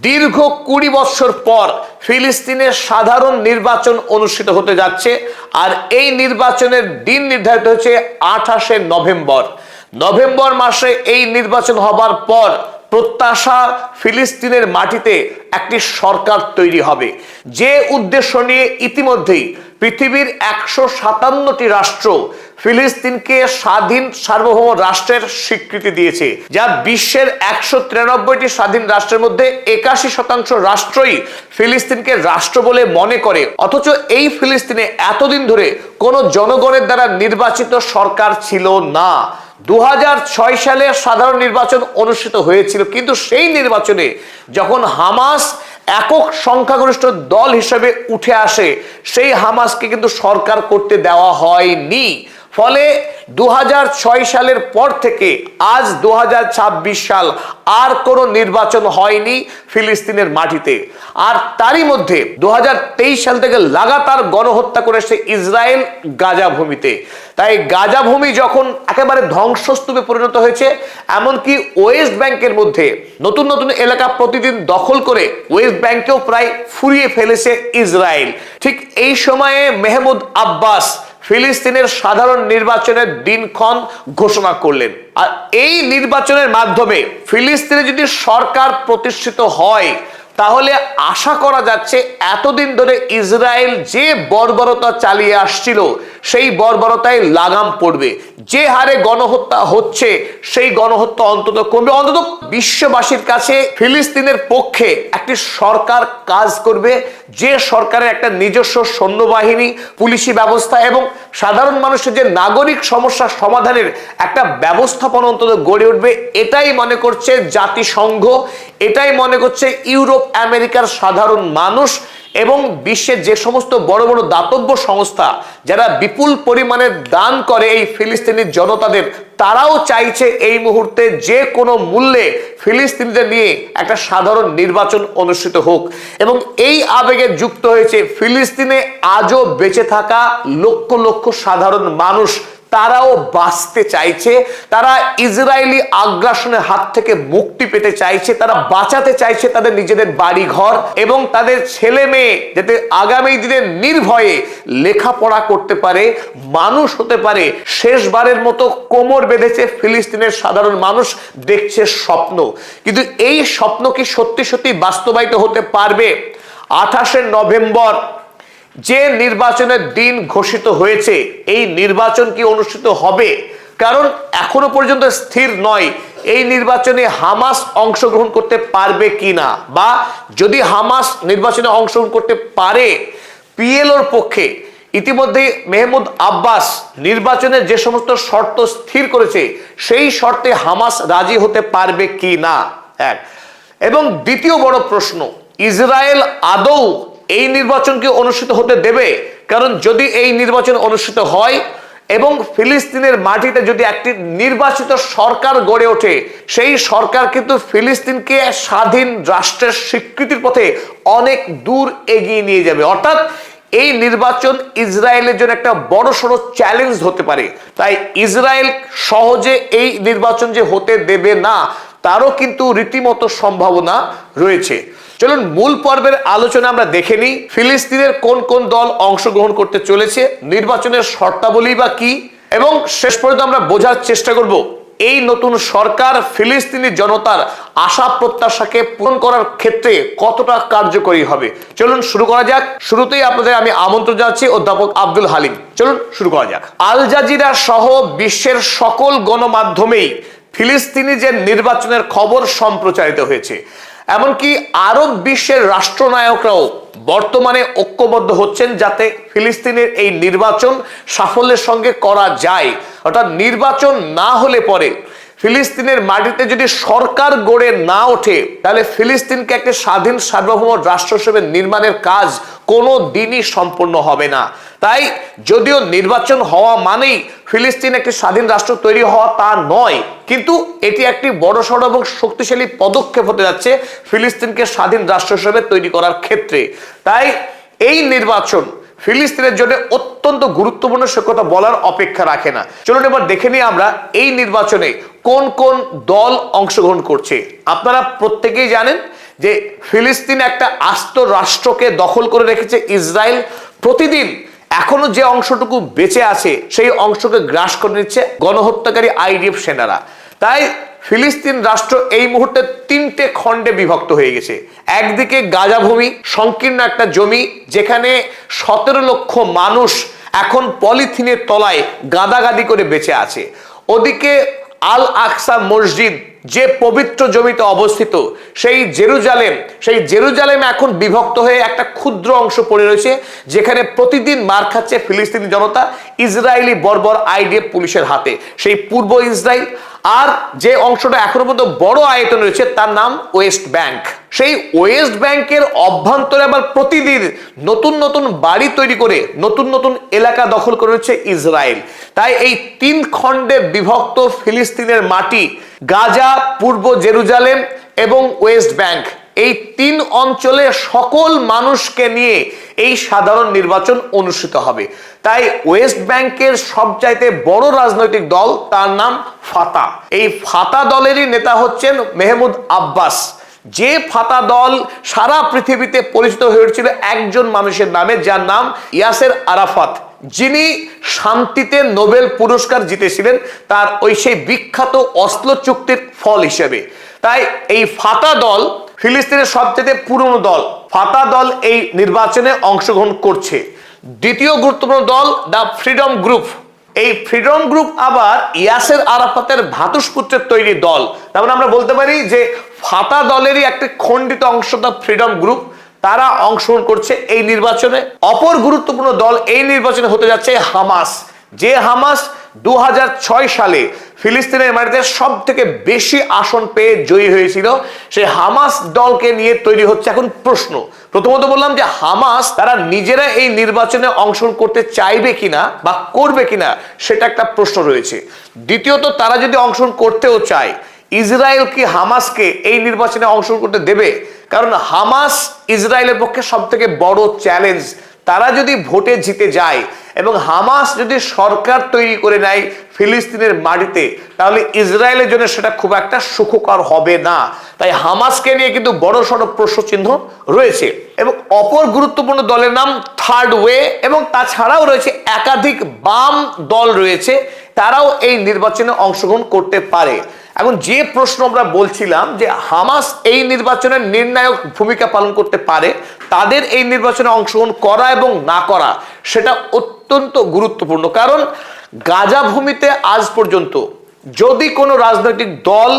দীর্ঘ 20 বছর পর ফিলিস্তিনের সাধারণ নির্বাচন অনুষ্ঠিত হতে যাচ্ছে। আর এই নির্বাচনের দিন নির্ধারিত হচ্ছে 28শে নভেম্বর। নভেম্বর মাসে এই নির্বাচন হবার পর প্রত্যাশা ফিলিস্তিনের মাটিতে একটি সরকার তৈরি হবে, যে উদ্দেশ্য নিয়ে ইতিমধ্যেই পৃথিবীর 157টি রাষ্ট্র ফিলিস্তিনকে স্বাধীন সার্বভৌম রাষ্ট্রের স্বীকৃতি দিয়েছে। যা বিশ্বের 193টি স্বাধীন রাষ্ট্রের মধ্যে 81% রাষ্ট্রই ফিলিস্তিনকে রাষ্ট্র বলে মনে করে। অথচ এই ফিলিস্তিনে এতদিন ধরে কোনো জনগণের দ্বারা নির্বাচিত সরকার ছিল না। 2006 সালে সাধারণ নির্বাচন অনুষ্ঠিত হয়েছিল, কিন্তু সেই নির্বাচনে যখন হামাস একক সংখ্যাগরিষ্ঠ দল হিসেবে উঠে আসে, সেই হামাসকে কিন্তু সরকার করতে দেওয়া হয়নি। ফলে 2006 সালের পর থেকে আজ 2026 সাল আর কোনো নির্বাচন হয়নি ফিলিস্তিনের মাটিতে। আর তারই মধ্যে 2023 সাল থেকে লাগাতার গণহত্যা করেছে ইসরায়েল গাজা ভূমিতে। তাই গাজা ভূমি যখন একেবারে ধ্বংসস্তূপে পরিণত হয়েছে, এমনকি ওয়েস্ট ব্যাংকের মধ্যে নতুন নতুন এলাকা প্রতিদিন দখল করে ওয়েস্ট ব্যাংকেও প্রায় ফুরিয়ে ফেলেছে ইসরায়েল। ঠিক এই সময়ে মেহমুদ আব্বাস ফিলিস্তিনের সাধারণ নির্বাচনের দিনক্ষণ ঘোষণা করলেন। আর এই নির্বাচনের মাধ্যমে ফিলিস্তিনে যদি সরকার প্রতিষ্ঠিত হয়, তাহলে আশা করা যাচ্ছে এতদিন ধরে ইসরায়েল যে বর্বরতা চালিয়ে আসছিল, সেই বর্বরতায় লাগাম পড়বে। যে হারে গণহত্যা হচ্ছে, সেই গণহত্যা অন্তত কমবে। অন্তত বিশ্ববাসীর কাছে ফিলিস্তিনের পক্ষে একটি সরকার কাজ করবে, যে সরকারের একটা নিজস্ব সৈন্যবাহিনী, পুলিশি ব্যবস্থা এবং সাধারণ মানুষের যে নাগরিক সমস্যা সমাধানের একটা ব্যবস্থাপনা অন্তত গড়ে উঠবে। এটাই মনে করছে জাতিসংঘ, এটাই মনে করছে ইউরোপ আমেরিকার সাধারণ মানুষ এবং বিশ্বের যে সমস্ত বড় বড় দাতব্য সংস্থা যারা বিপুল পরিমাণে দান করে এই ফিলিস্তিনি জনতাদের। তারাও চাইছে এই মুহূর্তে যে কোনো মূল্যে ফিলিস্তিনিদের নিয়ে একটা সাধারণ নির্বাচন অনুষ্ঠিত হোক। এবং এই আবেগে যুক্ত হয়েছে ফিলিস্তিনে আজও বেঁচে থাকা লক্ষ লক্ষ সাধারণ মানুষ। তারাও বাঁচতে চাইছে, তারা ইসরায়েলি আগ্রাসনের হাত থেকে মুক্তি পেতে চাইছে, তারা বাঁচাতে চাইছে তাদের নিজেদের বাড়ি ঘর এবং তাদের ছেলে মেয়ে যাতে আগামী দিনে নির্ভয়ে লেখাপড়া করতে পারে, মানুষ হতে পারে। শেষবারের মতো কোমর বেঁধেছে ফিলিস্তিনের সাধারণ মানুষ, দেখছে স্বপ্ন। কিন্তু এই স্বপ্ন কি সত্যি সত্যি বাস্তবায়িত হতে পারবে? 28শে নভেম্বর যে নির্বাচনের দিন ঘোষিত হয়েছে, এই নির্বাচন কি অনুষ্ঠিত হবে? কারণ এখনো পর্যন্ত স্থির নয় এই নির্বাচনে হামাস অংশগ্রহণ করতে পারবে কিনা, বা যদি হামাস নির্বাচনে অংশগ্রহণ করতে পারে, পিএলওর পক্ষে ইতিমধ্যে মেহমুদ আব্বাস নির্বাচনের যে সমস্ত শর্ত স্থির করেছে, সেই শর্তে হামাস রাজি হতে পারবে কি না। এক। এবং দ্বিতীয় বড় প্রশ্ন, ইসরায়েল আদৌ এই নির্বাচন কি অনুষ্ঠিত হতে দেবে? কারণ যদি এই নির্বাচন অনুষ্ঠিত হয় এবং ফিলিস্তিনের মাটিতে যদি একটি নির্বাচিত সরকার গড়ে ওঠে, সেই সরকার কিন্তু ফিলিস্তিনকে স্বাধীন রাষ্ট্রের স্বীকৃতির পথে অনেক দূর এগিয়ে নিয়ে যাবে। অর্থাৎ এই নির্বাচন ইসরায়েলের জন্য একটা বড়সড় চ্যালেঞ্জ হতে পারে। তাই ইসরায়েল সহজে এই নির্বাচন যে হতে দেবে না, তারও কিন্তু রীতিমতো সম্ভাবনা রয়েছে। চলুন মূল পর্বের আলোচনা আমরা দেখে নিই। ফিলিস্তিনের কোন কোন দল অংশগ্রহণ করতে চলেছে, নির্বাচনের শর্তাবলী বা কি, এবং শেষ পর্যন্ত আমরা বোঝার চেষ্টা করব এই নতুন সরকার ফিলিস্তিনি জনতার আশা প্রত্যাশাকে পূরণ করার ক্ষেত্রে কতটা কার্যকরী হবে। চলুন শুরু করা যাক। শুরুতেই আপনাদের আমি আমন্ত্রণ জানাচ্ছি অধ্যাপক আব্দুল হালিম। চলুন শুরু করা যাক। আল জাজিরা সহ বিশ্বের সকল গণমাধ্যমেই ফিলিস্তিনি যে নির্বাচনের খবর সম্প্রচারিত হয়েছে। এমনকি আরব বিশ্বের রাষ্ট্রনায়করাও বর্তমানে ঐক্যবদ্ধ হচ্ছেন যাতে ফিলিস্তিনের এই নির্বাচন সাফল্যের সঙ্গে করা যায়। অর্থাৎ নির্বাচন না হলে পরে ফিলিস্তিনের মাটিতে যদি সরকার গড়ে না ওঠে, তাহলে ফিলিস্তিনকে একটা স্বাধীন সার্বভৌম রাষ্ট্র হিসেবে নির্মাণের কাজ কোনো দিনই সম্পূর্ণ হবে না। তাই যদিও নির্বাচন হওয়া মানেই ফিলিস্তিন একটি স্বাধীন রাষ্ট্র তৈরি হওয়া তা নয়, কিন্তু এটি একটি বড়সড় এবং শক্তিশালী পদক্ষেপ হতে যাচ্ছে ফিলিস্তিনকে স্বাধীন রাষ্ট্র হিসেবে তৈরি করার ক্ষেত্রে। তাই এই নির্বাচন ফিলিস্তিনের জন্য অত্যন্ত গুরুত্বপূর্ণ, সে কথা বলার অপেক্ষা রাখে না। চলুন এবার দেখে নিই আমরা এই নির্বাচনে কোন কোন দল অংশগ্রহণ করছে। আপনারা প্রত্যেকেই জানেন যে ফিলিস্তিন একটা আস্ত রাষ্ট্রকে দখল করে রেখেছে ইসরায়েল, প্রতিদিন এখনো যে অংশটুকু বেঁচে আছে সেই অংশকে গ্রাস করে নিচ্ছে গণহত্যাকারী আইডিএফ সেনারা। তাই ফিলিস্তিন রাষ্ট্র এই মুহূর্তে 3টে খণ্ডে বিভক্ত হয়ে গেছে। একদিকে গাজা ভূমি, সংকীর্ণ একটা জমি যেখানে 17 লক্ষ মানুষ এখন পলিথিনের তলায় গাদাগাদি করে বেঁচে আছে। ওদিকে আল আকসা মসজিদ যে পবিত্র জমিতে অবস্থিত, সেই জেরুজালেম এখন বিভক্ত হয়ে একটা ক্ষুদ্র অংশ পড়ে রয়েছে, যেখানে প্রতিদিন মার খাচ্ছে ফিলিস্তিনি জনতা ইসরায়েলি বর্বর আইডিএফ পুলিশের হাতে। সেই পূর্ব ইসরায়েল, আর যে অংশটা এখনো পর্যন্ত বড় আয়তন রয়েছে তার নাম ওয়েস্ট ব্যাংক। সেই ওয়েস্ট ব্যাংকের অভ্যন্তরে আবার প্রতিদিন নতুন নতুন বাড়ি তৈরি করে নতুন নতুন এলাকা দখল করে রয়েছে ইসরায়েল। তাই এই 3 খণ্ডে বিভক্ত ফিলিস্তিনের মাটি, গাজা, পূর্ব জেরুজালেম এবং ওয়েস্ট ব্যাংক, এই 3 অঞ্চলে সকল মানুষকে নিয়ে এই সাধারণ নির্বাচন অনুষ্ঠিত হবে। তাই ওয়েস্ট ব্যাংকের সবচাইতে বড় রাজনৈতিক দল, তার নাম ফাতা। এই ফাতা দলেরই নেতা হচ্ছেন মেহমুদ আব্বাস। যে ফাতা দল সারা পৃথিবীতে পরিচিত হয়ে উঠছিল একজন মানুষের নামে, যার নাম ইয়াসের আরাফাত, যিনি শান্তিতে নোবেল পুরস্কার জিতেছিলেন তার সেই বিখ্যাত অসলো চুক্তির ফল হিসেবে। তাই এই ফাতা দল ফিলিস্তিনের সবচেয়ে পুরনো দল। ফাতা দল এই নির্বাচনে অংশগ্রহণ করছে। দ্বিতীয় গুরুত্বপূর্ণ দল দ্য ফ্রিডম গ্রুপ। এই ফ্রিডম গ্রুপ আবার ইয়াসের আরাফাতের ভ্রাতুষ্পুত্রের তৈরি দল। তার মানে আমরা বলতে পারি যে ফাতা দলেরই একটা খণ্ডিত অংশ দ্য ফ্রিডম গ্রুপ, তারা অংশগ্রহণ করছে এই নির্বাচনে। অপর গুরুত্বপূর্ণ দল এই নির্বাচনে হতে যাচ্ছে হামাস। যে হামাস 2006 সালে ফিলিস্তিনের মাটিতে সব থেকে বেশি আসন পেয়ে জয়ী হয়েছিল, সেই হামাস দলকে নিয়ে তৈরি হচ্ছে এখন প্রশ্ন। প্রথমত বললাম যে হামাস তারা নিজেরা এই নির্বাচনে অংশগ্রহণ করতে চাইবে কিনা বা করবে কিনা সেটা একটা প্রশ্ন রয়েছে। দ্বিতীয়ত, তারা যদি অংশগ্রহণ করতেও চায়, ইসরায়েল কি হামাসকে এই নির্বাচনে অংশগ্রহণ করতে দেবে? কারণ হামাস ইসরায়েলের পক্ষে সব থেকে বড় চ্যালেঞ্জ। তারা যদি ভোটে জিতে যায় এবং হামাস যদি সরকার তৈরি করে নেয় ফিলিস্তিনের মাটিতে, তাহলে ইসরায়েলের জন্য সেটা খুব একটা সুখকর হবে না। তাই হামাসকে নিয়ে কিন্তু বড় সড় প্রশ্নচিহ্ন রয়েছে। এবং অপর গুরুত্বপূর্ণ দলের নাম থার্ড ওয়ে, এবং তাছাড়াও রয়েছে একাধিক বাম দল রয়েছে, তারাও এই নির্বাচনে অংশগ্রহণ করতে পারে। এখন যে প্রশ্ন আমরা বলছিলাম যে হামাস এই নির্বাচনের নির্ণায়ক ভূমিকা পালন করতে পারে, তাদের এই নির্বাচনে অংশগ্রহণ করা এবং না করা সেটা অত্যন্ত গুরুত্বপূর্ণ। কারণ গাজা ভূমিতে আজ পর্যন্ত যদি কোনো রাজনৈতিক দল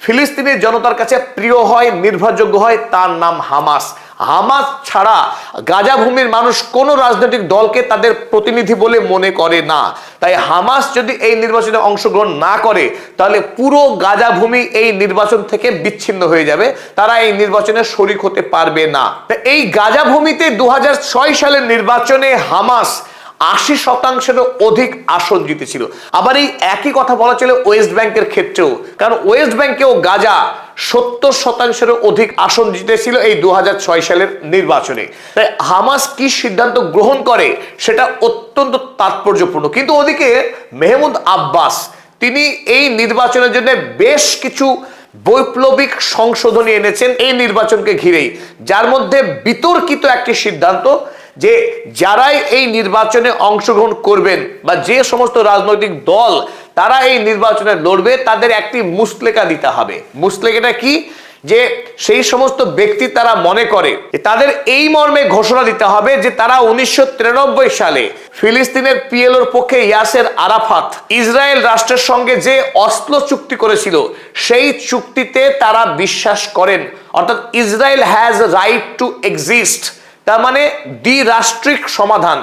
ফিলিস্তিনের জনতার কাছে প্রিয় হয়, নির্ভরযোগ্য হয়, তার নাম হামাস। হামাস ছাড়া গাজা ভূমির মানুষ কোনো রাজনৈতিক দলকে তাদের প্রতিনিধি বলে মনে করে না। তাই হামাস যদি এই নির্বাচনে অংশগ্রহণ না করে, তাহলে পুরো গাজা ভূমি এই নির্বাচন থেকে বিচ্ছিন্ন হয়ে যাবে, তারা এই নির্বাচনে শরিক হতে পারবে না। এই গাজা ভূমিতে 2006 সালের নির্বাচনে হামাস 80%-এরও অধিক আসন জিতেছিল। আবার এই একই কথা বলা চলে ওয়েস্ট ব্যাংকের ক্ষেত্রেও, কারণ ওয়েস্ট ব্যাংকেও গাজা 70%-এরও অধিক আসন জিতেছিল এই 2006 সালের নির্বাচনে। তাই হামাস কি সিদ্ধান্ত গ্রহণ করে সেটা অত্যন্ত তাৎপর্যপূর্ণ। কিন্তু ওদিকে মেহমুদ আব্বাস তিনি এই নির্বাচনের জন্য বেশ কিছু বৈপ্লবিক সংশোধনী এনেছেন এই নির্বাচনকে ঘিরেই, যার মধ্যে বিতর্কিত একটি সিদ্ধান্ত যে যারাই এই নির্বাচনে অংশগ্রহণ করবেন বা যে সমস্ত রাজনৈতিক দল তারা এই নির্বাচনে লড়বে, তাদের একটি মুসলেকা দিতে হবে। মুসলেকাটা কি? যে সেই সমস্ত ব্যক্তি তারা মনে করে তাদের এই মর্মে ঘোষণা দিতে হবে যে তারা 1993 সালে ফিলিস্তিনের পিএলওর পক্ষে ইয়াসের আরাফাত ইসরায়েল রাষ্ট্রের সঙ্গে যে অসলো চুক্তি করেছিল, সেই চুক্তিতে তারা বিশ্বাস করেন, অর্থাৎ Israel has right two exist. তার মানে দ্বিরাষ্ট্রিক সমাধান,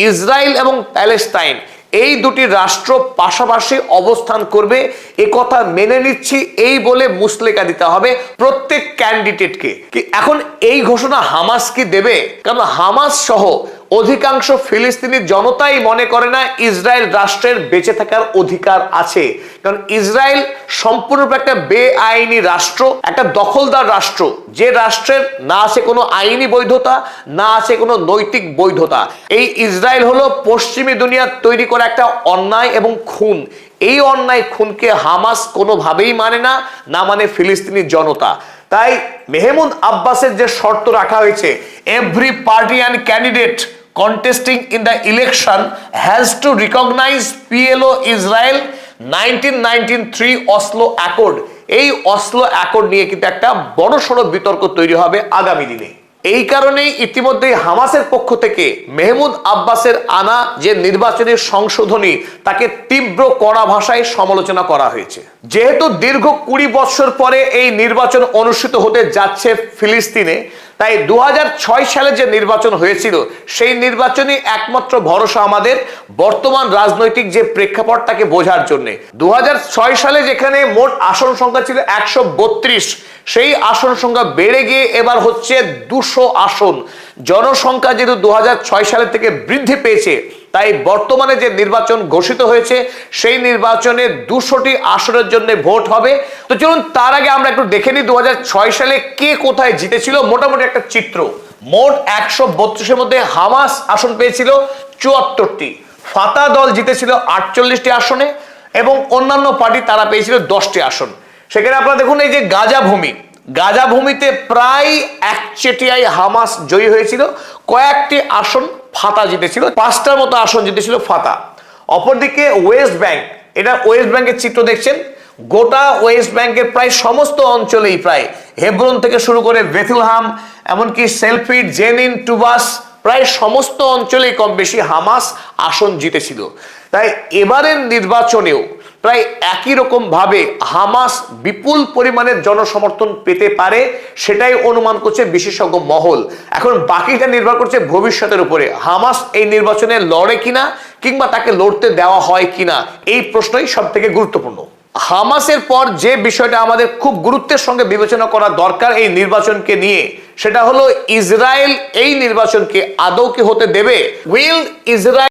ইসরায়েল এবং প্যালেস্তাইন এই দুটি রাষ্ট্র পাশাপাশি অবস্থান করবে, এ কথা মেনে নিচ্ছি এই বলে মুসলেকা দিতে হবে প্রত্যেক ক্যান্ডিডেটকে। এখন এই ঘোষণা হামাস কি দেবে? কারণ হামাস সহ অধিকাংশ ফিলিস্তিনি জনতাই মনে করে না ইসরায়েল রাষ্ট্রের বেঁচে থাকার অধিকার আছে। কারণ ইসরায়েল সম্পূর্ণরূপে একটা বেআইনি রাষ্ট্র, একটা দখলদার রাষ্ট্র, যে রাষ্ট্রের না আছে কোনো আইনি বৈধতা, না আছে কোনো নৈতিক বৈধতা। এই ইসরায়েল হলো পশ্চিমী দুনিয়ার তৈরি করা একটা অন্যায় এবং খুন। এই অন্যায় খুনকে হামাস কোনোভাবেই মানে না, না মানে ফিলিস্তিনি জনতা। তাই মেহমুদ আব্বাসের যে শর্ত রাখা হয়েছে, every party and candidate contesting in the election has to recognise PLO Israel 1993 Oslo Accord. এই অসলো অ্যাকর্ড নিয়ে কিন্তু একটা বড় সড়ো বিতর্ক তৈরি হবে আগামী দিনে। এই কারণেই ইতিমধ্যে হামাসের পক্ষ থেকে মেহমুদ আব্বাসের আনা যে নির্বাচনী সংশোধনী তাকে তীব্র কড়া ভাষায় সমালোচনা করা হয়েছে। যেহেতু দীর্ঘ 20 বছর পরে এই নির্বাচন অনুষ্ঠিত হতে যাচ্ছে ফিলিস্তিনে, তাই 2006 সালে যে নির্বাচন হয়েছিল সেই নির্বাচনই একমাত্র ভরসা আমাদের বর্তমান রাজনৈতিক যে প্রেক্ষাপট তাকে বোঝার জন্য। 2006 সালে যেখানে মোট আসন সংখ্যা ছিল 132, সেই আসন সংখ্যা বেড়ে গিয়ে এবার হচ্ছে 200 আসন। জনসংখ্যা যেহেতু 2006 সালের থেকে বৃদ্ধি পেয়েছে, তাই বর্তমানে যে নির্বাচন ঘোষিত হয়েছে সেই নির্বাচনে 200টি আসনের জন্য ভোট হবে। তো চলুন তার আগে আমরা একটু দেখে নিই 2006 সালে কে কোথায় জিতেছিল, মোটামুটি একটা চিত্র। মোট 132-এর মধ্যে হামাস আসন পেয়েছিল 74টি, ফাতা দল জিতেছিল 48টি আসনে এবং অন্যান্য পার্টি তারা পেয়েছিল 10টি আসন। সেখানে আপনারা দেখুন এই যে গাজা ভূমিতে প্রায় একচেটিয়ায় হামাস জয়ী হয়েছিল, কয়েকটি আসন ফাতা জিতেছিল, 5টার মতো আসন জিতেছিল ফাতা। অপরদিকে ওয়েস্ট ব্যাংক, এটা ওয়েস্ট ব্যাংকের চিত্র দেখছেন, গোটা ওয়েস্ট ব্যাংকের প্রায় সমস্ত অঞ্চলেই, প্রায় হেব্রন থেকে শুরু করে বেথুলহাম, এমনকি সেলফিড, জেনিন, টুবাস, প্রায় সমস্ত অঞ্চলেই কম বেশি হামাস আসন জিতেছিল। তাই এবারের নির্বাচনেও প্রায় একই রকম ভাবে হামাস বিপুল পরিমাণের জনসমর্থন পেতে পারে, সেটাই অনুমান করছে বিশেষজ্ঞ মহল। এখন বাকিটা নির্ভর করছে ভবিষ্যতের উপরে, হামাস এই নির্বাচনে লড়ে কিনা কিংবা তাকে লড়তে দেওয়া হয় কিনা, এই প্রশ্নই সব থেকে গুরুত্বপূর্ণ। হামাসের পর যে বিষয়টা আমাদের খুব গুরুত্বের সঙ্গে বিবেচনা করা দরকার এই নির্বাচনকে নিয়ে, সেটা হলো ইসরায়েল এই নির্বাচনকে আদৌ কি হতে দেবে? Will Israel